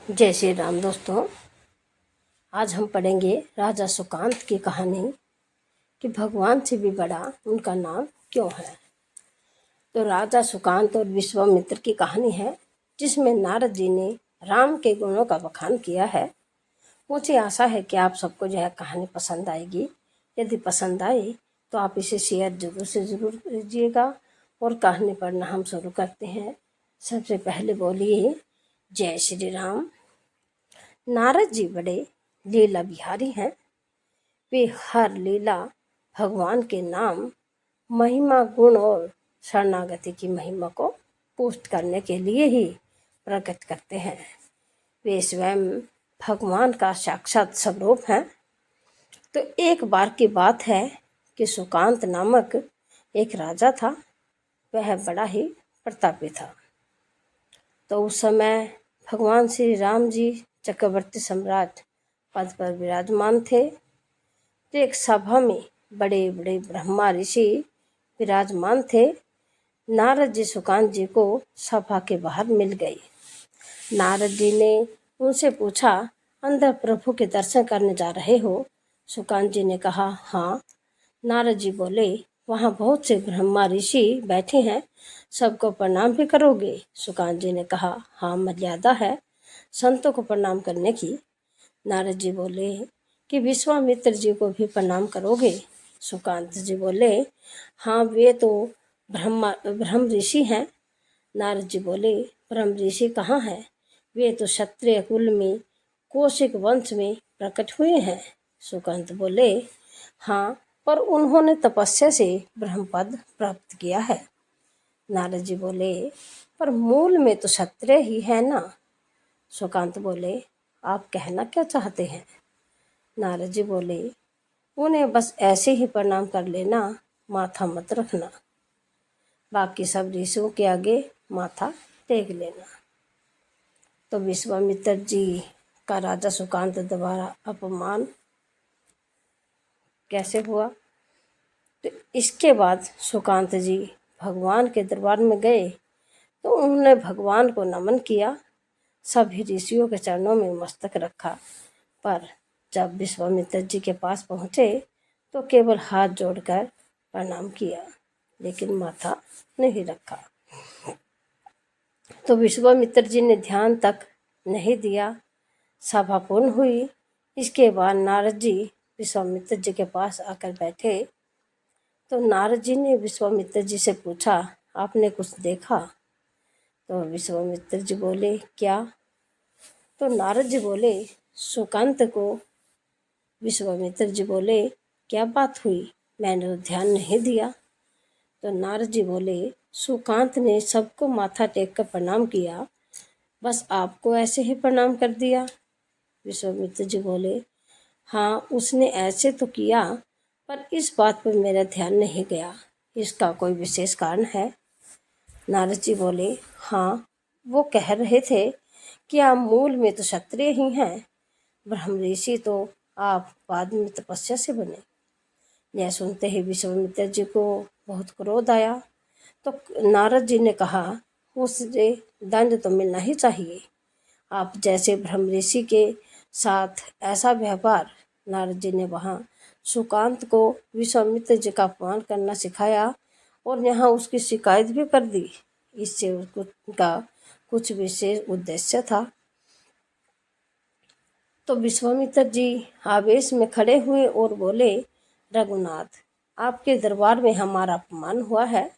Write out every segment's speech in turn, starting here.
जय श्री राम दोस्तों। आज हम पढ़ेंगे राजा सुकांत की कहानी कि भगवान से भी बड़ा उनका नाम क्यों है। तो राजा सुकांत और विश्वामित्र की कहानी है, जिसमें नारद जी ने राम के गुणों का बखान किया है। मुझे आशा है कि आप सबको यह कहानी पसंद आएगी। यदि पसंद आई तो आप इसे शेयर जरूर से ज़रूर कीजिएगा। और कहानी पढ़ना हम शुरू करते हैं। सबसे पहले बोलिए जय श्री राम। नारद जी बड़े लीला बिहारी हैं। वे हर लीला भगवान के नाम, महिमा, गुण और शरणागति की महिमा को पुष्ट करने के लिए ही प्रकट करते हैं। वे स्वयं भगवान का साक्षात स्वरूप हैं। तो एक बार की बात है कि सुकांत नामक एक राजा था। वह बड़ा ही प्रतापी था। तो उस समय भगवान श्री राम जी चक्रवर्ती सम्राट पद पर विराजमान थे। तो एक सभा में बड़े बड़े ब्रह्मा ऋषि विराजमान थे। नारद जी सुकांत जी को सभा के बाहर मिल गए। नारद जी ने उनसे पूछा, अंदर प्रभु के दर्शन करने जा रहे हो? सुकांत जी ने कहा, हाँ। नारद जी बोले, वहाँ बहुत से ब्रह्मा ऋषि बैठे हैं, सबको प्रणाम भी करोगे? सुकांत जी ने कहा, हाँ, मर्यादा है संतों को प्रणाम करने की। नारद जी बोले कि विश्वामित्र जी को भी प्रणाम करोगे? सुकांत जी बोले, हाँ, वे तो ब्रह्म ऋषि हैं। नारद जी बोले, ब्रह्म ऋषि कहाँ हैं? वे तो क्षत्रिय कुल में कौशिक वंश में प्रकट हुए हैं। सुकांत बोले, हाँ, पर उन्होंने तपस्या से ब्रह्म पद प्राप्त किया है। नारद जी बोले, पर मूल में तो क्षत्रिय ही है ना। सुकांत बोले, आप कहना क्या चाहते हैं? नारद जी बोले, उन्हें बस ऐसे ही प्रणाम कर लेना, माथा मत रखना। बाकी सब ऋषियों के आगे माथा टेक लेना। तो विश्वामित्र जी का राजा सुकांत द्वारा अपमान कैसे हुआ? तो इसके बाद सुकांत जी भगवान के दरबार में गए तो उन्होंने भगवान को नमन किया। सभी ऋषियों के चरणों में मस्तक रखा, पर जब विश्वामित्र जी के पास पहुँचे तो केवल हाथ जोड़कर प्रणाम किया, लेकिन माथा नहीं रखा। तो विश्वामित्र जी ने ध्यान तक नहीं दिया। सभा पूर्ण हुई। इसके बाद नारद जी विश्वामित्र जी के पास आकर बैठे। तो नारद जी ने विश्वामित्र जी से पूछा, आपने कुछ देखा? तो विश्वामित्र जी बोले, क्या? तो नारद जी बोले, सुकांत को। विश्वामित्र जी बोले, क्या बात हुई? मैंने तो ध्यान नहीं दिया। तो नारद जी बोले, सुकांत ने सबको माथा टेक कर प्रणाम किया, बस आपको ऐसे ही प्रणाम कर दिया। विश्वामित्र जी बोले, हाँ, उसने ऐसे तो किया, पर इस बात पर मेरा ध्यान नहीं गया। इसका कोई विशेष कारण है? नारद जी बोले, हाँ, वो कह रहे थे कि आप मूल में तो क्षत्रिय ही हैं, ब्रह्म ऋषि तो आप बाद में तपस्या से बने। यह सुनते ही विश्वामित्र जी को बहुत क्रोध आया। तो नारद जी ने कहा, उसे दंड तो मिलना ही चाहिए। आप जैसे ब्रह्म ऋषि के साथ ऐसा व्यवहार। नारद जी ने वहाँ सुकांत को विश्वामित्र जी का अपमान करना सिखाया और यहाँ उसकी शिकायत भी कर दी। इससे उसका कुछ विशेष उद्देश्य था। तो विश्वामित्र जी आवेश में खड़े हुए और बोले, रघुनाथ, आपके दरबार में हमारा अपमान हुआ है।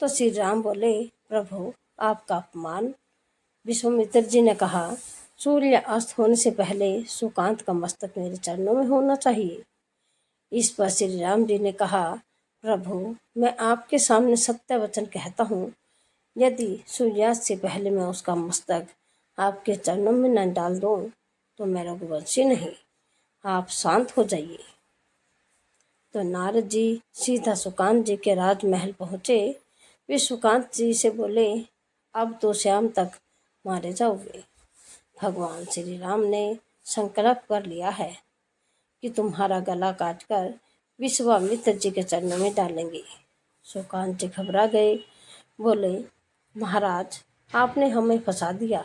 तो श्री राम बोले, प्रभु, आपका अपमान? विश्वामित्र जी ने कहा, सूर्य अस्त होने से पहले सुकांत का मस्तक मेरे चरणों में होना चाहिए। इस पर श्री राम जी ने कहा, प्रभु, मैं आपके सामने सत्य वचन कहता हूँ, यदि सूर्यास्त से पहले मैं उसका मस्तक आपके चरणों में न डाल दूँ तो मैं रघुवंशी नहीं। आप शांत हो जाइए। तो नारद जी सीधा सुकांत जी के राजमहल पहुँचे। वे सुकांत जी से बोले, अब तो शाम तक मारे जाओगे। भगवान श्री राम ने संकल्प कर लिया है कि तुम्हारा गला काटकर विश्वामित्र जी के चरणों में डालेंगे। सुकांत जी घबरा गए। बोले, महाराज, आपने हमें फंसा दिया।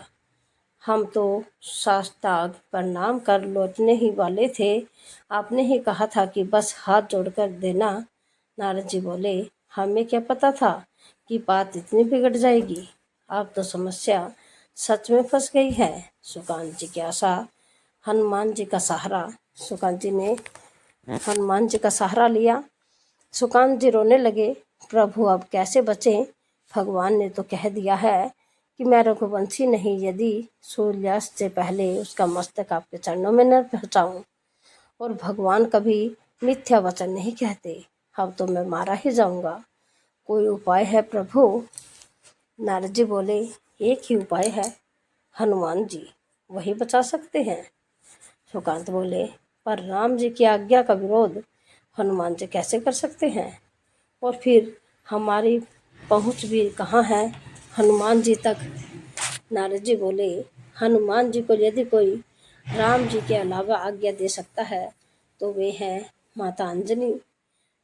हम तो साष्टांग प्रणाम कर लौटने ही वाले थे, आपने ही कहा था कि बस हाथ जोड़कर देना। नारद जी बोले, हमें क्या पता था कि बात इतनी बिगड़ जाएगी। अब तो समस्या सच में फंस गई है। सुकांत जी की आशा हनुमान जी का सहारा। सुकांत जी ने हनुमान जी का सहारा लिया। सुकांत जी रोने लगे, प्रभु अब कैसे बचें? भगवान ने तो कह दिया है कि मैं रघुवंशी नहीं यदि सूर्यास्त से पहले उसका मस्तक आपके चरणों में न पहुँचाऊँ। और भगवान कभी मिथ्या वचन नहीं कहते। अब तो मैं मारा ही जाऊंगा। कोई उपाय है प्रभु? नारद जी बोले, एक ही उपाय है, हनुमान जी, वही बचा सकते हैं। सुकांत बोले, पर राम जी की आज्ञा का विरोध हनुमान जी कैसे कर सकते हैं? और फिर हमारी पहुंच भी कहाँ है हनुमान जी तक? नारद जी बोले, हनुमान जी को यदि कोई राम जी के अलावा आज्ञा दे सकता है तो वे हैं माता अंजनी।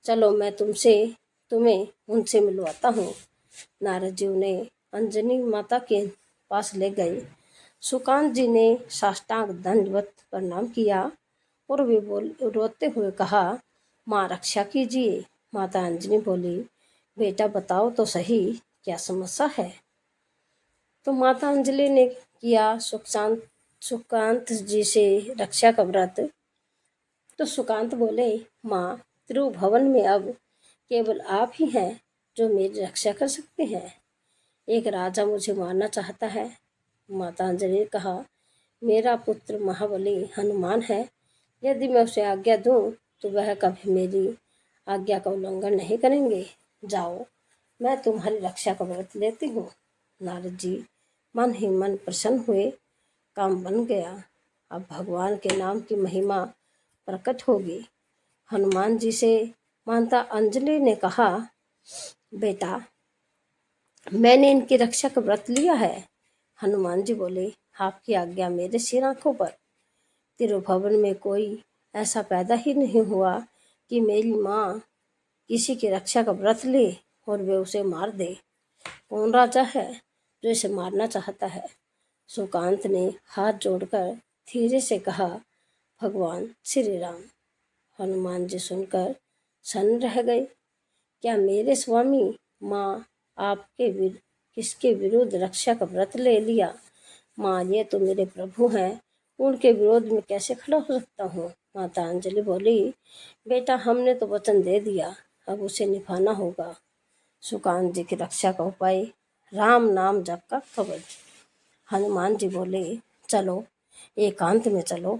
चलो मैं तुम्हें उनसे मिलवाता हूँ। नारद जी उन्हें अंजनी माता के पास ले गए। सुकांत जी ने साष्टांग दंडवत प्रणाम किया और वे रोते हुए कहा, माँ रक्षा कीजिए। माता अंजनी बोली, बेटा बताओ तो सही, क्या समस्या है? तो माता अंजलि ने किया सुकांत जी से रक्षा का व्रत। तो सुकांत बोले, माँ त्रिभुवन में अब केवल आप ही हैं जो मेरी रक्षा कर सकते हैं। एक राजा मुझे मारना चाहता है। माता अंजलि ने कहा, मेरा पुत्र महाबली हनुमान है, यदि मैं उसे आज्ञा दूं तो वह कभी मेरी आज्ञा का उल्लंघन नहीं करेंगे। जाओ, मैं तुम्हारी रक्षा का व्रत लेती हूँ। नारद जी मन ही मन प्रसन्न हुए, काम बन गया। अब भगवान के नाम की महिमा प्रकट होगी। हनुमान जी से माता अंजलि ने कहा, बेटा मैंने इनकी रक्षा का व्रत लिया है। हनुमान जी बोले, आपकी आज्ञा मेरे सिर आंखों पर। तिरुभवन में कोई ऐसा पैदा ही नहीं हुआ कि मेरी माँ किसी की रक्षा का व्रत ले और वे उसे मार दे। कौन राजा है जो इसे मारना चाहता है? सुकांत ने हाथ जोड़कर धीरे से कहा, भगवान श्री राम। हनुमान जी सुनकर सन्न रह गए। क्या मेरे स्वामी, माँ किसके विरुद्ध रक्षा का व्रत ले लिया? माँ ये तो मेरे प्रभु हैं, उनके विरोध में कैसे खड़ा हो सकता हूँ? माता अंजलि बोली, बेटा हमने तो वचन दे दिया, अब उसे निभाना होगा। सुकांत जी की रक्षा का उपाय, राम नाम जप का कवच। हनुमान जी बोले, चलो एकांत में चलो।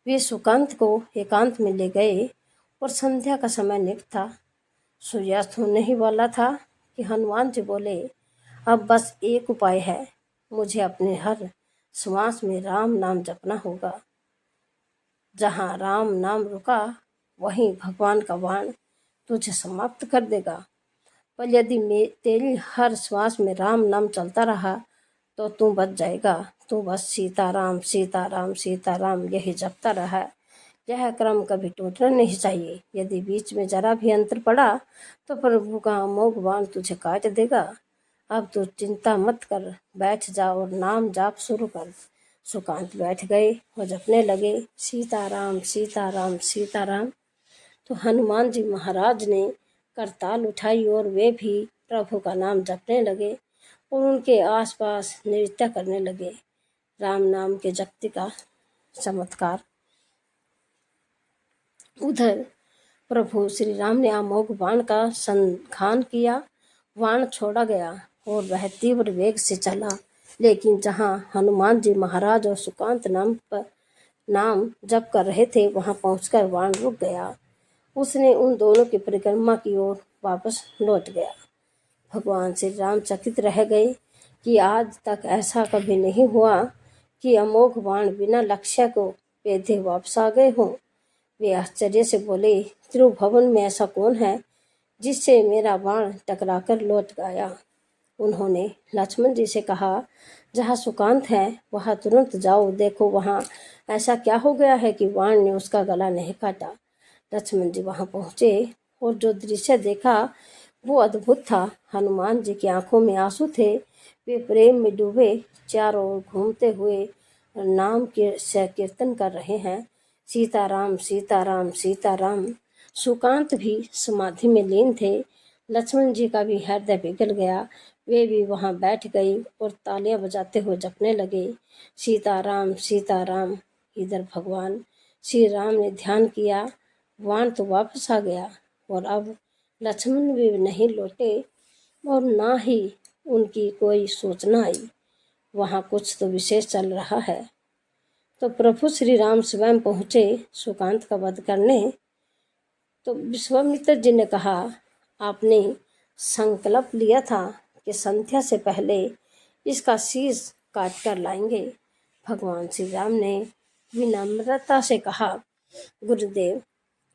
वे सुकांत को एकांत में ले गए और संध्या का समय निकट था। सूर्यास्त होने ही वाला था कि हनुमान जी बोले, अब बस एक उपाय है, मुझे अपने हर श्वास में राम नाम जपना होगा। जहाँ राम नाम रुका वहीं भगवान का बाण तुझे समाप्त कर देगा। पर यदि तेरी हर श्वास में राम नाम चलता रहा तो तू बच जाएगा। तू बस सीताराम सीताराम सीताराम यही जपता रहा। यह क्रम कभी टूटना नहीं चाहिए। यदि बीच में जरा भी अंतर पड़ा तो प्रभु का अमोघ बाण तुझे काट देगा। अब तू चिंता मत कर, बैठ जा और नाम जाप शुरू कर। सुकांत बैठ गए और जपने लगे, सीताराम सीताराम सीताराम। तो हनुमान जी महाराज ने करताल उठाई और वे भी प्रभु का नाम जपने लगे और उनके आसपास नृत्य करने लगे। राम नाम के जपति का चमत्कार। उधर प्रभु श्री राम ने अमोघ बाण का संधान किया। बाण छोड़ा गया और वह तीव्र वेग से चला, लेकिन जहाँ हनुमान जी महाराज और सुकांत नाम जप कर रहे थे वहां पहुंचकर बाण रुक गया। उसने उन दोनों की परिक्रमा की ओर वापस लौट गया। भगवान श्री राम चकित रह गए कि आज तक ऐसा कभी नहीं हुआ कि अमोघ बाण बिना लक्ष्य को भेदे वापस आ गए हों। वे आश्चर्य से बोले, त्रिभुवन में ऐसा कौन है जिससे मेरा बाण टकराकर लौट गया? उन्होंने लक्ष्मण जी से कहा, जहाँ सुकांत है वहाँ तुरंत जाओ, देखो वहाँ ऐसा क्या हो गया है कि बाण ने उसका गला नहीं काटा। लक्ष्मण जी वहाँ पहुँचे और जो दृश्य देखा वो अद्भुत था। हनुमान जी की आंखों में आंसू थे, वे प्रेम में डूबे चारों ओर घूमते हुए नाम के से कीर्तन कर रहे हैं, सीताराम सीताराम सीताराम। सुकांत भी समाधि में लीन थे। लक्ष्मण जी का भी हृदय पिघल गया। वे भी वहां बैठ गई और तालियां बजाते हुए जपने लगे, सीताराम सीताराम। इधर भगवान श्री राम ने ध्यान किया, वाण तो वापस आ गया और अब लक्ष्मण भी नहीं लौटे और ना ही उनकी कोई सूचना आई। वहां कुछ तो विशेष चल रहा है। तो प्रभु श्री राम स्वयं पहुंचे सुकांत का वध करने। तो विश्वामित्र जी ने कहा, आपने संकल्प लिया था कि संध्या से पहले इसका शीश काट कर लाएंगे। भगवान श्री राम ने विनम्रता से कहा, गुरुदेव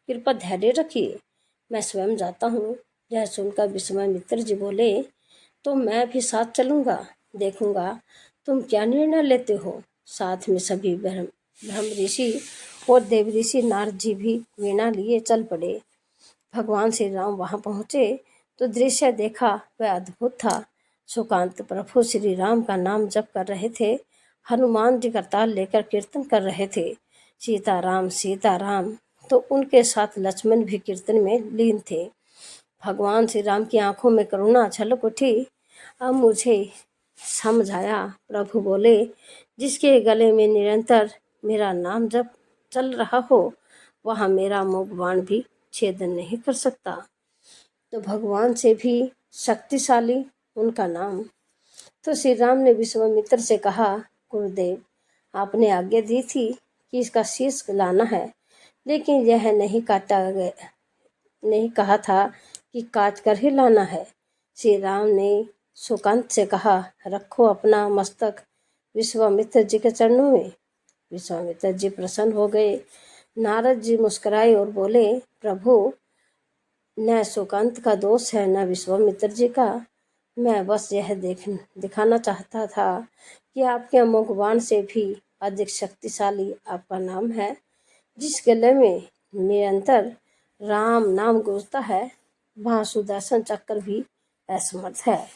कृपा धैर्य रखिए, मैं स्वयं जाता हूँ। यह सुनकर विश्वामित्र जी बोले, तो मैं भी साथ चलूँगा, देखूंगा तुम क्या निर्णय लेते हो। साथ में सभी ब्रह्म ऋषि और देव ऋषि नारद जी भी वीणा लिए चल पड़े। भगवान श्री राम वहां पहुंचे तो दृश्य देखा वह अद्भुत था। सुकांत प्रभु श्री राम का नाम जप कर रहे थे। हनुमान जी करताल लेकर कीर्तन कर रहे थे, सीताराम सीताराम। तो उनके साथ लक्ष्मण भी कीर्तन में लीन थे। भगवान श्री राम की आंखों में करुणा छलक उठी। अब मुझे समझ आया, प्रभु बोले, जिसके गले में निरंतर मेरा नाम जप चल रहा हो वहाँ मेरा मुख बाण भी छेदन नहीं कर सकता। तो भगवान से भी शक्तिशाली उनका नाम। तो श्री राम ने विश्वामित्र से कहा, गुरुदेव आपने आज्ञा दी थी कि इसका शीश लाना है, लेकिन यह नहीं कहा था कि काट कर ही लाना है। श्री राम ने सुकांत से कहा, रखो अपना मस्तक विश्वामित्र जी के चरणों में। विश्वामित्र जी प्रसन्न हो गए। नारद जी मुस्कुराए और बोले, प्रभु न सुकांत का दोष है न विश्वामित्र जी का। मैं बस यह दिखाना चाहता था कि आपके अमोघ बाण से भी अधिक शक्तिशाली आपका नाम है। जिस गले में निरंतर राम नाम गूंजता है वहाँ सुदर्शन चक्र भी असमर्थ है।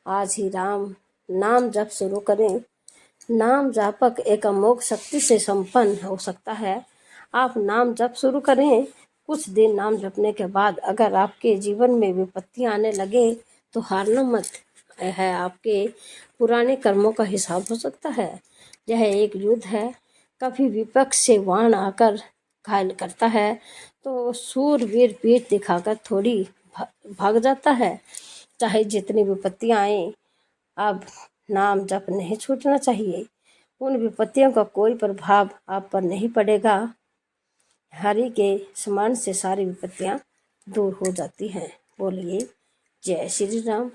आज ही राम नाम जप शुरू करें। नाम जापक एक अमोघ शक्ति से संपन्न हो सकता है। आप नाम जप शुरू करें। कुछ दिन नाम जपने के बाद अगर आपके जीवन में विपत्तियां आने लगे तो हारना मत है। आपके पुराने कर्मों का हिसाब हो सकता है। यह एक युद्ध है। कभी विपक्ष से वाण आकर घायल करता है तो सूरवीर पीठ दिखाकर थोड़ी भाग जाता है। चाहे जितनी विपत्तियां आए, अब नाम जप नहीं छूटना चाहिए। उन विपत्तियों का कोई प्रभाव आप पर नहीं पड़ेगा। हरि के स्मरण से सारी विपत्तियां दूर हो जाती हैं। बोलिए जय श्री राम।